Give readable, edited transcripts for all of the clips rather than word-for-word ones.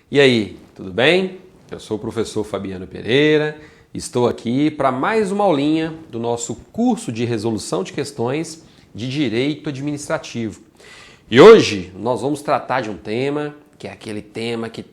E aí, tudo bem? Eu sou o professor Fabiano Pereira, estou aqui para mais uma aulinha do nosso curso de resolução de questões de direito administrativo. E hoje nós vamos tratar de um tema que é aquele tema que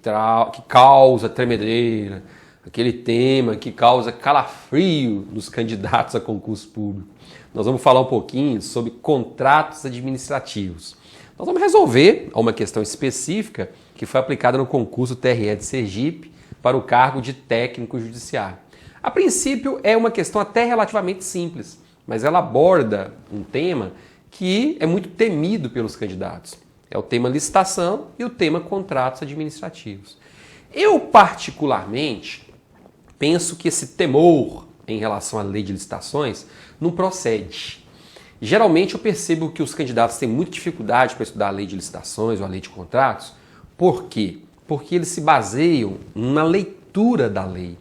causa tremedeira, aquele tema que causa calafrio nos candidatos a concurso público. Nós vamos falar um pouquinho sobre contratos administrativos. Nós vamos resolver uma questão específica que foi aplicada no concurso TRE de Sergipe para o cargo de técnico judiciário. A princípio é uma questão até relativamente simples, mas ela aborda um tema que é muito temido pelos candidatos. É o tema licitação e o tema contratos administrativos. Eu, particularmente, penso que esse temor em relação à lei de licitações não procede. Geralmente eu percebo que os candidatos têm muita dificuldade para estudar a lei de licitações ou a lei de contratos. Por quê? Porque eles se baseiam na leitura da lei.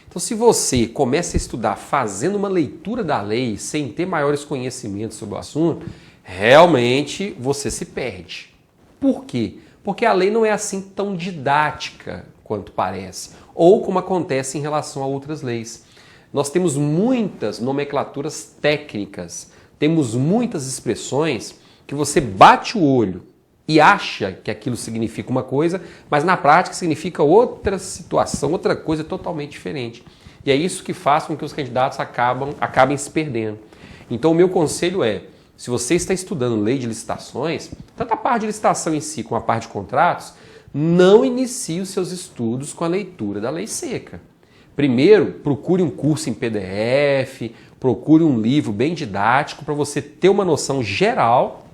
Então, se você começa a estudar fazendo uma leitura da lei sem ter maiores conhecimentos sobre o assunto, realmente você se perde. Por quê? Porque a lei não é assim tão didática quanto parece, ou como acontece em relação a outras leis. Nós temos muitas nomenclaturas técnicas, temos muitas expressões que você bate o olho e acha que aquilo significa uma coisa, mas na prática significa outra situação, outra coisa totalmente diferente. E é isso que faz com que os candidatos acabem se perdendo. Então o meu conselho é, se você está estudando lei de licitações, tanto a parte de licitação em si como a parte de contratos, não inicie os seus estudos com a leitura da lei seca. Primeiro, procure um curso em PDF, procure um livro bem didático para você ter uma noção geral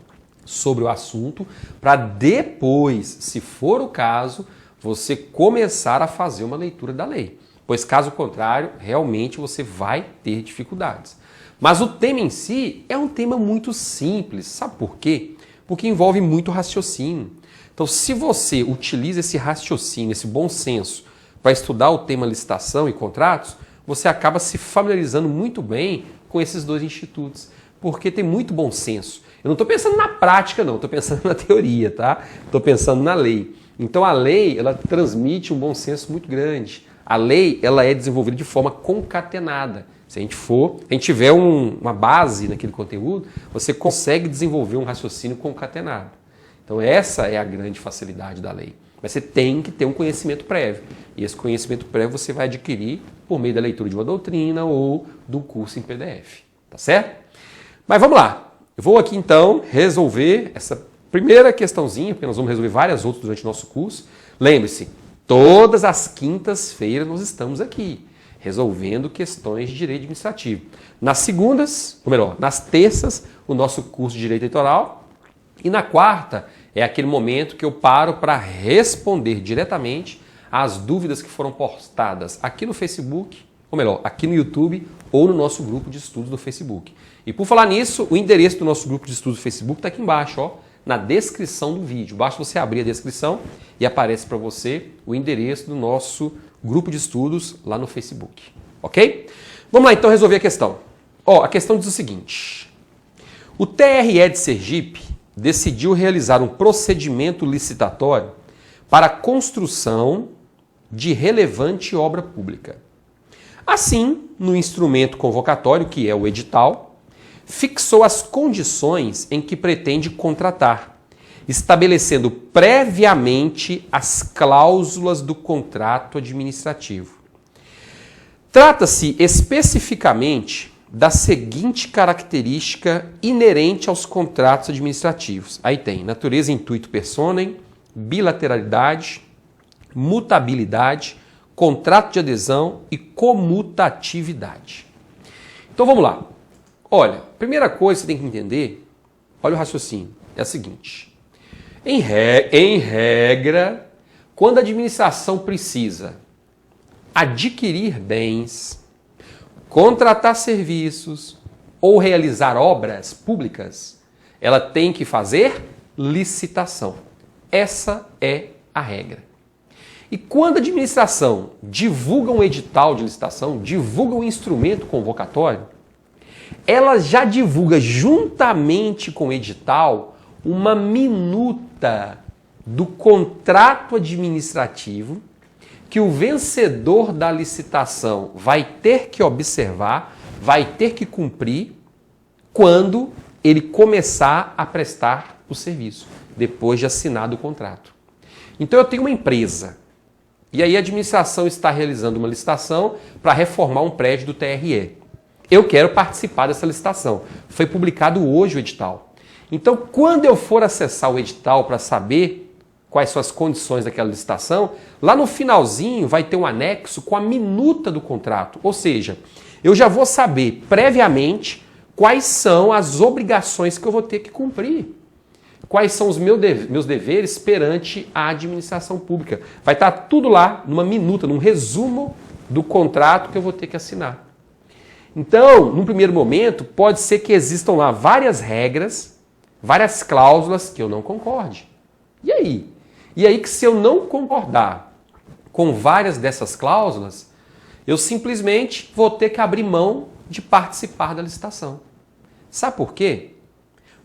sobre o assunto, para depois, se for o caso, você começar a fazer uma leitura da lei. Pois caso contrário, realmente você vai ter dificuldades. Mas o tema em si é um tema muito simples. Sabe por quê? Porque envolve muito raciocínio. Então, se você utiliza esse raciocínio, esse bom senso, para estudar o tema licitação e contratos, você acaba se familiarizando muito bem com esses dois institutos, porque tem muito bom senso. Eu não estou pensando na prática, não, estou pensando na teoria, tá? Estou pensando na lei. Então a lei, ela transmite um bom senso muito grande. A lei, ela é desenvolvida de forma concatenada. Se a gente tiver uma base naquele conteúdo, você consegue desenvolver um raciocínio concatenado. Então essa é a grande facilidade da lei. Mas você tem que ter um conhecimento prévio. E esse conhecimento prévio você vai adquirir por meio da leitura de uma doutrina ou do curso em PDF. Tá certo? Mas vamos lá. Eu vou aqui então resolver essa primeira questãozinha, porque nós vamos resolver várias outras durante o nosso curso. Lembre-se, todas as quintas-feiras nós estamos aqui, resolvendo questões de direito administrativo. Nas segundas, ou melhor, nas terças, o nosso curso de direito eleitoral. E na quarta é aquele momento que eu paro para responder diretamente às dúvidas que foram postadas aqui no Facebook, ou melhor, aqui no YouTube ou no nosso grupo de estudos do Facebook. E por falar nisso, o endereço do nosso grupo de estudos do Facebook está aqui embaixo, ó, na descrição do vídeo. Basta você abrir a descrição e aparece para você o endereço do nosso grupo de estudos lá no Facebook. Ok? Vamos lá então resolver a questão. Ó, a questão diz o seguinte. O TRE de Sergipe decidiu realizar um procedimento licitatório para a construção de relevante obra pública. Assim, no instrumento convocatório, que é o edital, fixou as condições em que pretende contratar, estabelecendo previamente as cláusulas do contrato administrativo. Trata-se especificamente da seguinte característica inerente aos contratos administrativos. Aí tem natureza, intuito personae, bilateralidade, mutabilidade, contrato de adesão e comutatividade. Então vamos lá. Olha, primeira coisa que você tem que entender, olha o raciocínio, é a seguinte. Em regra, quando a administração precisa adquirir bens, contratar serviços ou realizar obras públicas, ela tem que fazer licitação. Essa é a regra. E quando a administração divulga um edital de licitação, divulga um instrumento convocatório, ela já divulga juntamente com o edital uma minuta do contrato administrativo que o vencedor da licitação vai ter que observar, vai ter que cumprir quando ele começar a prestar o serviço, depois de assinado o contrato. Então eu tenho uma empresa, e aí a administração está realizando uma licitação para reformar um prédio do TRE. Eu quero participar dessa licitação. Foi publicado hoje o edital. Então, quando eu for acessar o edital para saber quais são as condições daquela licitação, lá no finalzinho vai ter um anexo com a minuta do contrato. Ou seja, eu já vou saber previamente quais são as obrigações que eu vou ter que cumprir. Quais são os meus deveres perante a administração pública. Vai estar tudo lá numa minuta, num resumo do contrato que eu vou ter que assinar. Então, num primeiro momento, pode ser que existam lá várias regras, várias cláusulas que eu não concorde. E aí? E aí que se eu não concordar com várias dessas cláusulas, eu simplesmente vou ter que abrir mão de participar da licitação. Sabe por quê?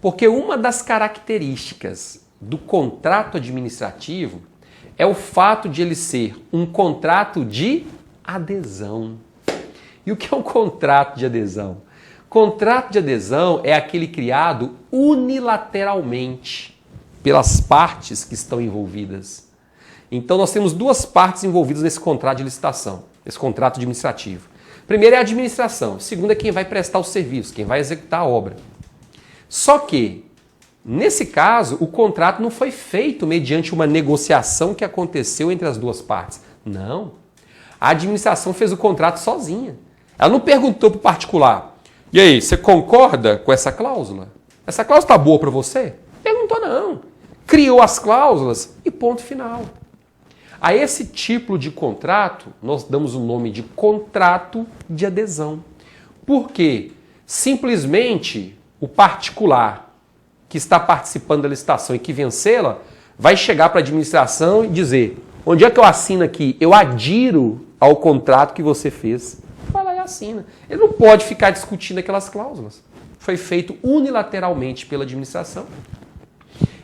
Porque uma das características do contrato administrativo é o fato de ele ser um contrato de adesão. E o que é um contrato de adesão? Contrato de adesão é aquele criado unilateralmente pelas partes que estão envolvidas. Então nós temos duas partes envolvidas nesse contrato de licitação, esse contrato administrativo. Primeiro é a administração, segundo é quem vai prestar o serviço, quem vai executar a obra. Só que, nesse caso, o contrato não foi feito mediante uma negociação que aconteceu entre as duas partes. Não. A administração fez o contrato sozinha. Ela não perguntou para o particular, e aí, você concorda com essa cláusula? Essa cláusula está boa para você? Perguntou não. Criou as cláusulas e ponto final. A esse tipo de contrato, nós damos o nome de contrato de adesão. Por quê? Simplesmente o particular que está participando da licitação e que vencê-la vai chegar para a administração e dizer: onde é que eu assino aqui? Eu adiro ao contrato que você fez. Vai lá e assina. Ele não pode ficar discutindo aquelas cláusulas. Foi feito unilateralmente pela administração.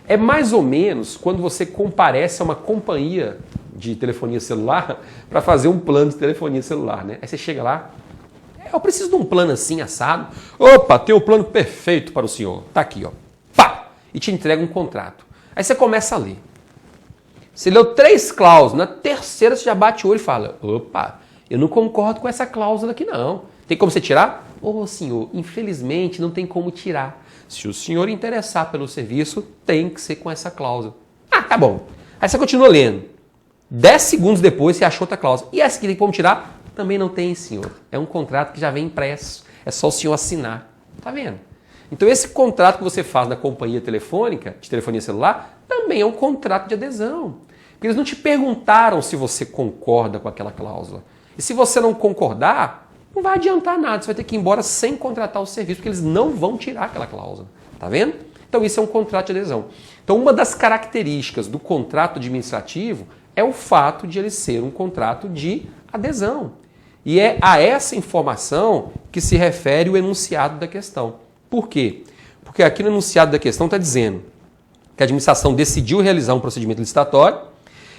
É mais ou menos quando você comparece a uma companhia de telefonia celular para fazer um plano de telefonia celular, né? Aí você chega lá, eu preciso de um plano assim, assado. Opa, tem o plano perfeito para o senhor. Tá aqui, ó. Pá! E te entrega um contrato. Aí você começa a ler. Você leu 3 cláusulas, na terceira você já bate o olho e fala: opa, eu não concordo com essa cláusula aqui não. Tem como você tirar? Ô senhor, infelizmente não tem como tirar. Se o senhor interessar pelo serviço, tem que ser com essa cláusula. Ah, tá bom. Aí você continua lendo. 10 segundos depois você achou outra cláusula. E essa que tem como tirar? Também não tem, senhor. É um contrato que já vem impresso. É só o senhor assinar. Tá vendo? Então esse contrato que você faz na companhia telefônica, de telefonia celular, também é um contrato de adesão. Porque eles não te perguntaram se você concorda com aquela cláusula. E se você não concordar, não vai adiantar nada. Você vai ter que ir embora sem contratar o serviço, porque eles não vão tirar aquela cláusula. Tá vendo? Então isso é um contrato de adesão. Então uma das características do contrato administrativo é o fato de ele ser um contrato de adesão. E é a essa informação que se refere o enunciado da questão. Por quê? Porque aqui no enunciado da questão está dizendo que a administração decidiu realizar um procedimento licitatório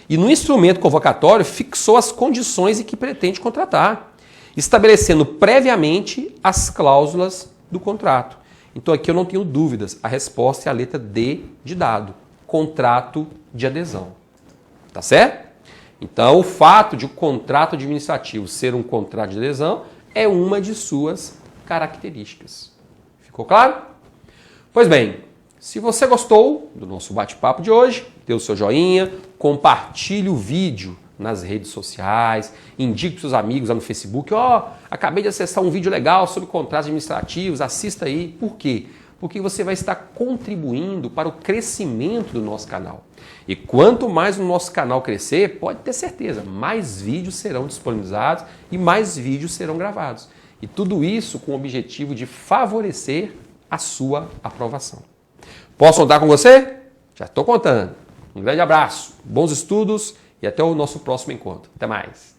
e no instrumento convocatório fixou as condições em que pretende contratar, estabelecendo previamente as cláusulas do contrato. Então aqui eu não tenho dúvidas, a resposta é a letra D de dado, contrato de adesão. Tá certo? Então o fato de o contrato administrativo ser um contrato de adesão é uma de suas características. Ficou claro? Pois bem, se você gostou do nosso bate-papo de hoje, dê o seu joinha, compartilhe o vídeo nas redes sociais, indique para os seus amigos lá no Facebook: ó, acabei de acessar um vídeo legal sobre contratos administrativos, assista aí. Por quê? Porque você vai estar contribuindo para o crescimento do nosso canal. E quanto mais o nosso canal crescer, pode ter certeza, mais vídeos serão disponibilizados e mais vídeos serão gravados. E tudo isso com o objetivo de favorecer a sua aprovação. Posso contar com você? Já estou contando. Um grande abraço, bons estudos e até o nosso próximo encontro. Até mais!